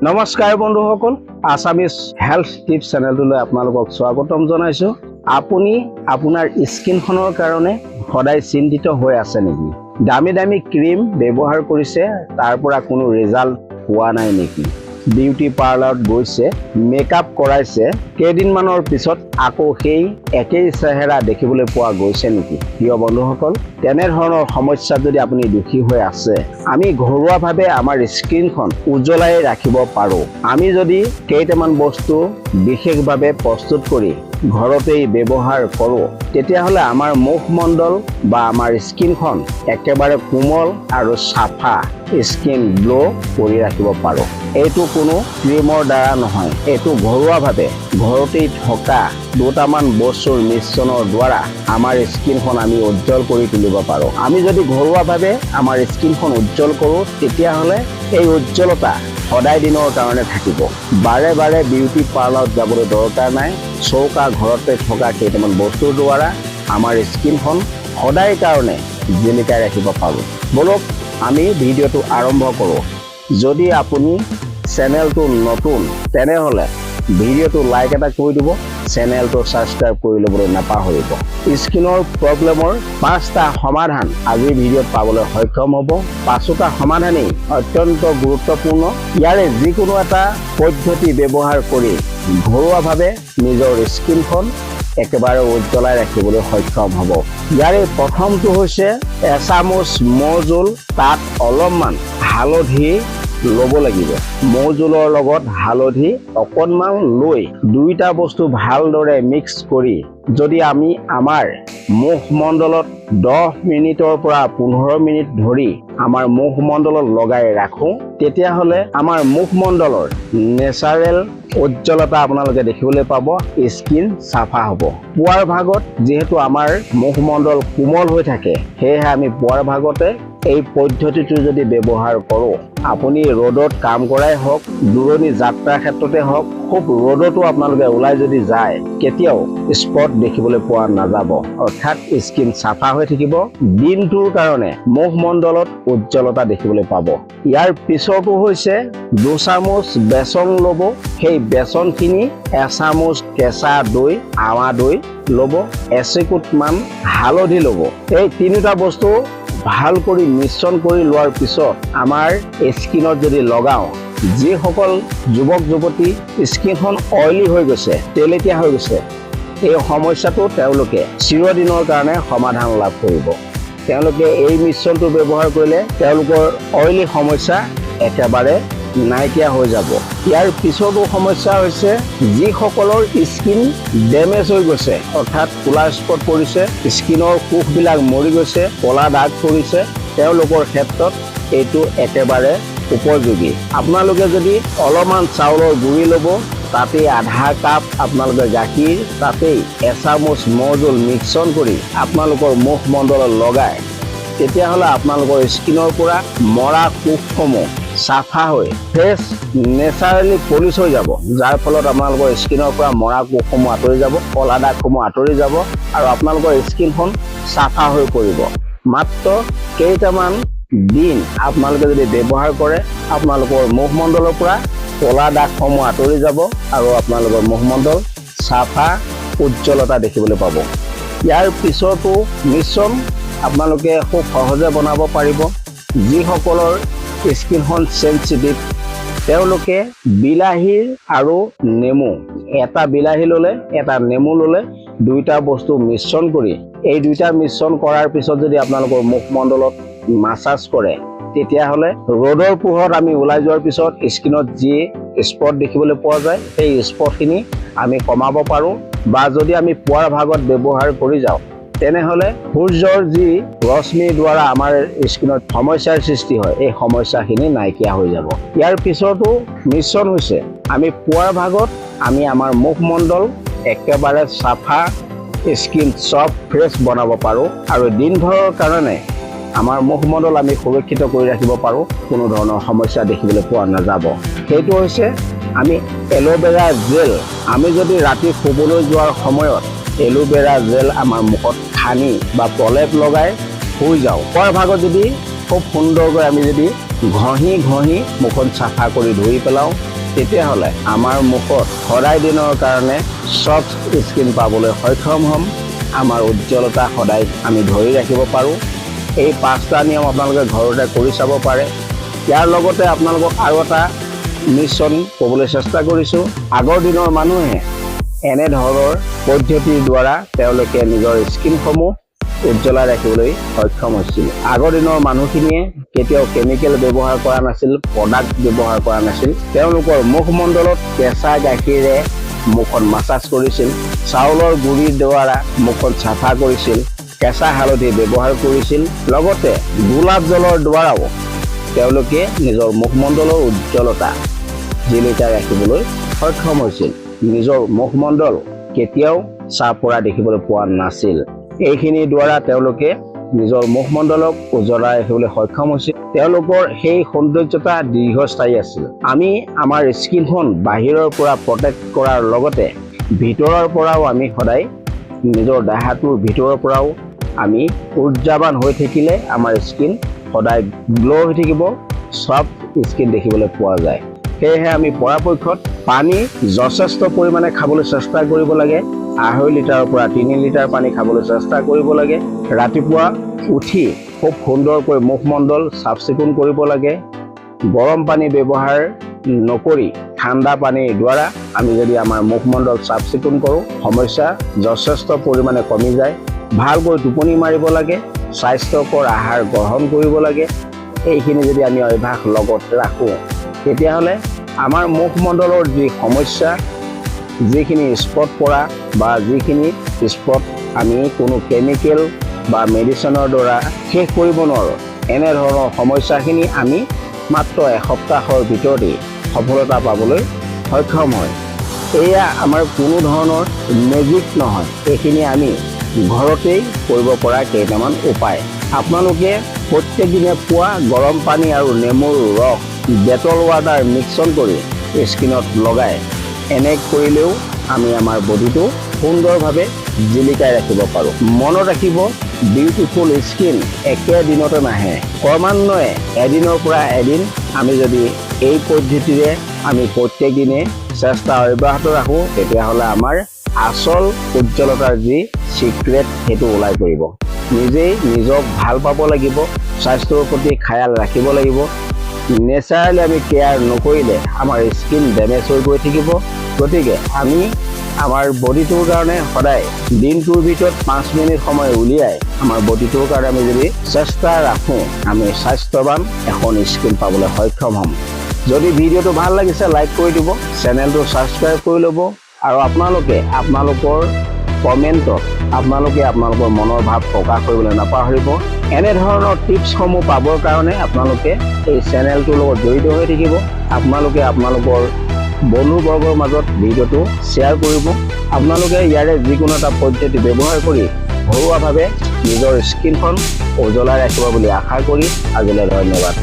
নমস্কাৰ বন্ধুসকল, Assamese health tips চেনেলটোলৈ আপোনালোকক স্বাগতম জনাইছো। আপুনি আপোনাৰ স্কিনখনৰ কাৰণে সদায় চিন্তিত হৈ আছে নেকি? দামী দামী ক্ৰীম ব্যৱহাৰ কৰিছে, তাৰ পৰা কোনো ৰিজাল্ট পোৱা নাই নেকি? বিউটি পাৰ্লাৰত গৈছে, মেকআপ কৰাইছে, কেইদিনমানৰ পিছত আকৌ সেই একেই চেহেৰা দেখিবলৈ পোৱা গৈছে নেকি? প্ৰিয় বন্ধুসকল, তেনেধৰণৰ সমস্যাত যদি আপুনি দুখী হৈ আছে, আমি ঘৰুৱাভাৱে আমাৰ স্কিনখন উজ্জ্বলাই ৰাখিব পাৰোঁ। আমি যদি কেইটামান বস্তু বিশেষভাৱে প্ৰস্তুত কৰি ঘৰতেই ব্যৱহাৰ কৰোঁ, তেতিয়াহ'লে আমাৰ মুখমণ্ডল বা আমাৰ স্কিনখন একেবাৰে কোমল আৰু চাফা স্কিন গ্ল' কৰি ৰাখিব পাৰোঁ। এইটো কোনো ক্ৰীমৰ দ্বাৰা নহয়, এইটো ঘৰুৱাভাৱে ঘৰতেই থকা দুটামান বস্তুৰ মিশ্ৰণৰ দ্বাৰা আমাৰ স্কিনখন আমি উজ্জ্বল কৰি তুলিব পাৰোঁ। আমি যদি ঘৰুৱাভাৱে আমাৰ স্কিনখন উজ্জ্বল কৰোঁ, তেতিয়াহ'লে এই উজ্জ্বলতা সদায় দিনৰ কাৰণে থাকিব। বাৰে বাৰে বিউটি পাৰ্লাৰত যাবলৈ দৰকাৰ নাই। চৌকা ঘৰতে থকা কেইটামান বস্তুৰ দ্বাৰা আমাৰ স্কিনখন সদায় কাৰণে জিলিকাই ৰাখিব পাৰোঁ। বলক আমি ভিডিঅ'টো আৰম্ভ কৰোঁ। যদি আপুনি চেনেলটো নতুন, তেনেহ'লে ভিডিঅ'টো লাইক এটা কৰি দিব, চেনেলটো ছাবস্ক্ৰাইব কৰি ল'বলৈ নাপাহৰিব। স্কিনৰ প্ৰব্লেমৰ 5টা সমাধান আজিৰ ভিডিঅ'ত পাবলৈ সক্ষম হ'ব। 5টা সমাধানেই অত্যন্ত গুৰুত্বপূৰ্ণ। ইয়াৰে যিকোনো এটা পদ্ধতি ব্যৱহাৰ কৰি ঘৰুৱাভাৱে নিজৰ স্কিনখন একেবাৰে উজ্জ্বলাই ৰাখিবলৈ সক্ষম হ'ব। ইয়াৰে প্ৰথমটো হৈছে এচামুচ মৌজোল, তাত অলপমান হালধি ল'ব লাগিব। মৌজোলৰ লগত হালধি অকণমান লৈ দুইটা বস্তু ভালদৰে মিক্স কৰি যদি আমি আমাৰ মুখমণ্ডলত 10 মিনিটৰ পৰা 15 মিনিট ধৰি আমাৰ মুখমণ্ডলত লগাই ৰাখোঁ, তেতিয়াহ'লে আমাৰ মুখমণ্ডলৰ নেচাৰেল উজ্জ্বলতা আপোনালোকে দেখিবলৈ পাব। স্কিন চাফা হ'ব। পুৱাৰ ভাগত যিহেতু আমাৰ মুখমণ্ডল কোমল হৈ থাকে, সেয়েহে আমি পুৱাৰ ভাগতে এই পদ্ধতিটো যদি ব্যৱহাৰ কৰোঁ, আপুনি ৰ'দত কাম কৰাই হওক, দূৰণি যাত্ৰাৰ ক্ষেত্ৰতে হওক, খুব ৰ'দতো আপোনালোকে ওলাই যদি যায়, কেতিয়াও স্পট দেখিবলৈ পোৱা নাযাব। অৰ্থাৎ স্কিন চাফা হৈ থাকিব। দিনটোৰ কাৰণে মুখমণ্ডলত উজ্জ্বলতা দেখিবলৈ পাব। ইয়াৰ পিছতো হৈছে 2 চামুচ বেচন ল'ব। সেই বেচনখিনি এচামুচ কেঁচা দৈ, আৱা দৈ ল'ব, এচিকুটমান হালধি ল'ব। এই তিনিটা বস্তু ভাল কৰি মিশ্ৰণ কৰি লোৱাৰ পিছত আমাৰ স্কিনত যদি লগাওঁ, যিসকল যুৱক যুৱতী স্কিনখন অইলি হৈ গৈছে, তেলেতীয়া হৈ গৈছে, এই সমস্যাটো তেওঁলোকে চিৰদিনৰ কাৰণে সমাধান লাভ কৰিব। তেওঁলোকে এই মিশ্ৰণটো ব্যৱহাৰ কৰিলে তেওঁলোকৰ অইলি সমস্যা একেবাৰে নাইকিয়া হৈ যাব। ইয়াৰ পিছতো সমস্যা হৈছে যিসকলৰ স্কিন ডেমেজ হৈ গৈছে, অৰ্থাৎ ক'লা স্পট পৰিছে, স্কিনৰ কোষবিলাক মৰি গৈছে, ক'লা দাগ পৰিছে, তেওঁলোকৰ ক্ষেত্ৰত এইটো একেবাৰে উপযোগী। আপোনালোকে যদি অলপমান চাউলৰ গুড়ি ল'ব, তাতেই আধা কাপ আপোনালোকে গাখীৰ, তাতেই এচামুচ মৌজোল মিশ্ৰণ কৰি আপোনালোকৰ মুখমণ্ডলত লগায়, তেতিয়াহ'লে আপোনালোকৰ স্কিনৰ পৰা মৰা কোষসমূহ চাফা হৈ ফ্ৰেছ নেচাৰেলি পলিচ হৈ যাব, যাৰ ফলত আপোনালোকৰ স্কিনৰ পৰা মৰা কোষসমূহ আঁতৰি যাব, ক'লা দাগসমূহ আঁতৰি যাব আৰু আপোনালোকৰ স্কিনখন চাফা হৈ পৰিব। মাত্ৰ কেইটামান দিন আপোনালোকে যদি ব্যৱহাৰ কৰে, আপোনালোকৰ মুখমণ্ডলৰ পৰা ক'লা দাগসমূহ আঁতৰি যাব আৰু আপোনালোকৰ মুখমণ্ডল চাফা উজ্জ্বলতা দেখিবলৈ পাব। ইয়াৰ পিছতো মিশ্ৰণ আপোনালোকে খুব সহজে বনাব পাৰিব। যিসকলৰ স্কিনখন চেনচিটিভ, তেওঁলোকে বিলাহীৰ আৰু নেমু, এটা বিলাহী ল'লে, এটা নেমু ল'লে, দুইটা বস্তু মিশ্ৰণ কৰি, এই দুইটা মিশ্ৰণ কৰাৰ পিছত যদি আপোনালোকৰ মুখমণ্ডলত মাছাজ কৰে, তেতিয়াহ'লে ৰ'দৰ পোহৰত আমি ওলাই যোৱাৰ পিছত স্কিনত যি স্পট দেখিবলৈ পোৱা যায়, সেই স্পটখিনি আমি কমাব পাৰোঁ। বা যদি আমি পুৱাৰ ভাগত ব্যৱহাৰ কৰি যাওঁ, তেনেহ'লে সূৰ্যৰ যি ৰশ্মিৰ দ্বাৰা আমাৰ স্কিনত সমস্যাৰ সৃষ্টি হয়, এই সমস্যাখিনি নাইকিয়া হৈ যাব। ইয়াৰ পিছতো মিশ্ৰণ হৈছে আমি পুৱাৰ ভাগত আমি আমাৰ মুখমণ্ডল একেবাৰে চাফা, স্কিন চফ্ট ফ্ৰেছ বনাব পাৰোঁ আৰু দিনভৰৰ কাৰণে আমাৰ মুখমণ্ডল আমি সুৰক্ষিত কৰি ৰাখিব পাৰোঁ। কোনো ধৰণৰ সমস্যা দেখিবলৈ পোৱা নাযাব। সেইটো হৈছে আমি এল'ভেৰা জেল। আমি যদি ৰাতি শুবলৈ যোৱাৰ সময়ত এল'ভেৰা জেল আমাৰ মুখত সানি বা প্ৰলেপ লগাই শুই যাওঁ, পুৱাৰ ভাগত যদি খুব সুন্দৰকৈ আমি যদি ঘঁহি মুখখন চাফা কৰি ধুই পেলাওঁ, তেতিয়াহ'লে আমাৰ মুখত সদায় দিনৰ কাৰণে সফ্ট স্কিন পাবলৈ সক্ষম হ'ম। আমাৰ উজ্জ্বলতা সদায় আমি ধৰি ৰাখিব পাৰোঁ। এই 5টা নিয়ম আপোনালোকে ঘৰতে কৰি চাব পাৰে। ইয়াৰ লগতে আপোনালোকক আৰু এটা মিছন ক'বলৈ চেষ্টা কৰিছোঁ। আগৰ দিনৰ মানুহে এনেধৰণৰ পদ্ধতিৰ দ্বাৰা তেওঁলোকে নিজৰ স্কিনসমূহ উজ্জ্বলাই ৰাখিবলৈ সক্ষম হৈছিল। আগৰ দিনৰ মানুহখিনিয়ে কেতিয়াও কেমিকেল ব্যৱহাৰ কৰা নাছিল, প্ৰডাক্ট ব্যৱহাৰ কৰা নাছিল। তেওঁলোকৰ মুখমণ্ডলত কেঁচা গাখীৰে মুখখন মাছাজ কৰিছিল, চাউলৰ গুড়িৰ দ্বাৰা মুখখন চাফা কৰিছিল, কেঁচা হালধি ব্যৱহাৰ কৰিছিল, লগতে গোলাপ জলৰ দ্বাৰাও তেওঁলোকে নিজৰ মুখমণ্ডলৰ উজ্জ্বলতা জিলিকাই ৰাখিবলৈ সক্ষম হৈছিল। নিজৰ মুখমণ্ডল কেতিয়াও ছাঁ পৰা দেখিবলৈ পোৱা নাছিল। এইখিনিৰ দ্বাৰা তেওঁলোকে নিজৰ মুখমণ্ডলক উজ্জ্বলাই ৰাখিবলৈ সক্ষম হৈছিল। তেওঁলোকৰ সেই সৌন্দৰ্যতা দীৰ্ঘস্থায়ী আছিল। আমি আমাৰ স্কিনখন বাহিৰৰ পৰা প্ৰটেক্ট কৰাৰ লগতে ভিতৰৰ পৰাও আমি সদায় নিজৰ দেহাটোৰ ভিতৰৰ পৰাও আমি উৰ্জাবান হৈ থাকিলে আমাৰ স্কিন সদায় গ্ল' হৈ থাকিব, সফ্ট স্কিন দেখিবলৈ পোৱা যায়। সেয়েহে আমি পৰাপক্ষত পানী যথেষ্ট পৰিমাণে খাবলৈ চেষ্টা কৰিব লাগে। 2.5 লিটাৰৰ পৰা 3 লিটাৰ পানী খাবলৈ চেষ্টা কৰিব লাগে। ৰাতিপুৱা উঠি খুব সুন্দৰকৈ মুখমণ্ডল চাফ চিকুণ কৰিব লাগে। গৰম পানী ব্যৱহাৰ নকৰি ঠাণ্ডা পানীৰ দ্বাৰা আমি যদি আমাৰ মুখমণ্ডল চাফ চিকুণ কৰোঁ, সমস্যা যথেষ্ট পৰিমাণে কমি যায়। ভালকৈ টোপনি মাৰিব লাগে, স্বাস্থ্যকৰ আহাৰ গ্ৰহণ কৰিব লাগে। এইখিনি যদি আমি অভ্যাস লগত ৰাখোঁ, তেতিয়াহ'লে আমাৰ মুখমণ্ডলৰ যি সমস্যা, যিখিনি স্পট পৰা বা যিখিনি স্পট আমি কোনো কেমিকেল বা মেডিচিনৰ দ্বাৰা শেষ কৰিব নোৱাৰোঁ, এনেধৰণৰ সমস্যাখিনি আমি মাত্ৰ এসপ্তাহৰ ভিতৰতেই সফলতা পাবলৈ সক্ষম হয়। এয়া আমাৰ কোনো ধৰণৰ মেজিক নহয়, এইখিনি আমি ঘৰতেই কৰিব পৰা কেইটামান উপায়। আপোনালোকে প্ৰত্যেক দিনে পুৱা গৰম পানী আৰু নেমুৰ ৰস ডেটল ৱাটাৰ মিক্সন কৰি স্কিনত লগাই এনে কৰিলেও আমি আমাৰ বডিটো সুন্দৰভাৱে জিলিকাই ৰাখিব পাৰোঁ। মনত ৰাখিব, বিউটিফুল স্কিন একেদিনতে নাহে। ক্ৰমান্বয়ে এদিনৰ পৰা এদিন আমি যদি এই পদ্ধতিৰে আমি প্ৰত্যেক দিনে চেষ্টা অব্যাহত ৰাখোঁ, তেতিয়াহ'লে আমাৰ আচল উজ্জ্বলতাৰ যি চিক্ৰেট সেইটো ওলাই পৰিব। নিজেই নিজক ভাল পাব লাগিব, স্বাস্থ্যৰ প্ৰতি খ্যাল ৰাখিব লাগিব। নেচাৰেলি আমি কেয়াৰ নকৰিলে আমাৰ স্কিন ডেমেজ হৈ গৈ থাকিব। গতিকে আমি আমাৰ বডিটোৰ কাৰণে সদায় দিনটোৰ ভিতৰত 5 মিনিট সময় উলিয়াই আমাৰ বডিটোৰ কাৰণে আমি যদি চেষ্টা ৰাখোঁ, আমি স্বাস্থ্যৱান এখন স্কিন পাবলৈ সক্ষম হ'ম। যদি ভিডিঅ'টো ভাল লাগিছে লাইক কৰি দিব, চেনেলটো ছাবস্ক্ৰাইব কৰি ল'ব, আৰু আপোনালোকে আপোনালোকৰ কমেণ্টত আপোনালোকৰ মনৰ ভাৱ প্ৰকাশ কৰিবলৈ নাপাহৰিব। এনেধৰণৰ টিপছসমূহ পাবৰ কাৰণে আপোনালোকে এই চেনেলটোৰ লগত জড়িত হৈ থাকিব। আপোনালোকে আপোনালোকৰ বন্ধুবৰ্গৰ মাজত ভিডিঅ'টো শ্বেয়াৰ কৰিব। আপোনালোকে ইয়াৰে যিকোনো এটা পদ্ধতি ব্যৱহাৰ কৰি ঘৰুৱাভাৱে নিজৰ স্কিনখন উজ্জ্বলাই ৰাখিব বুলি আশা কৰি আজিলৈ ধন্যবাদ।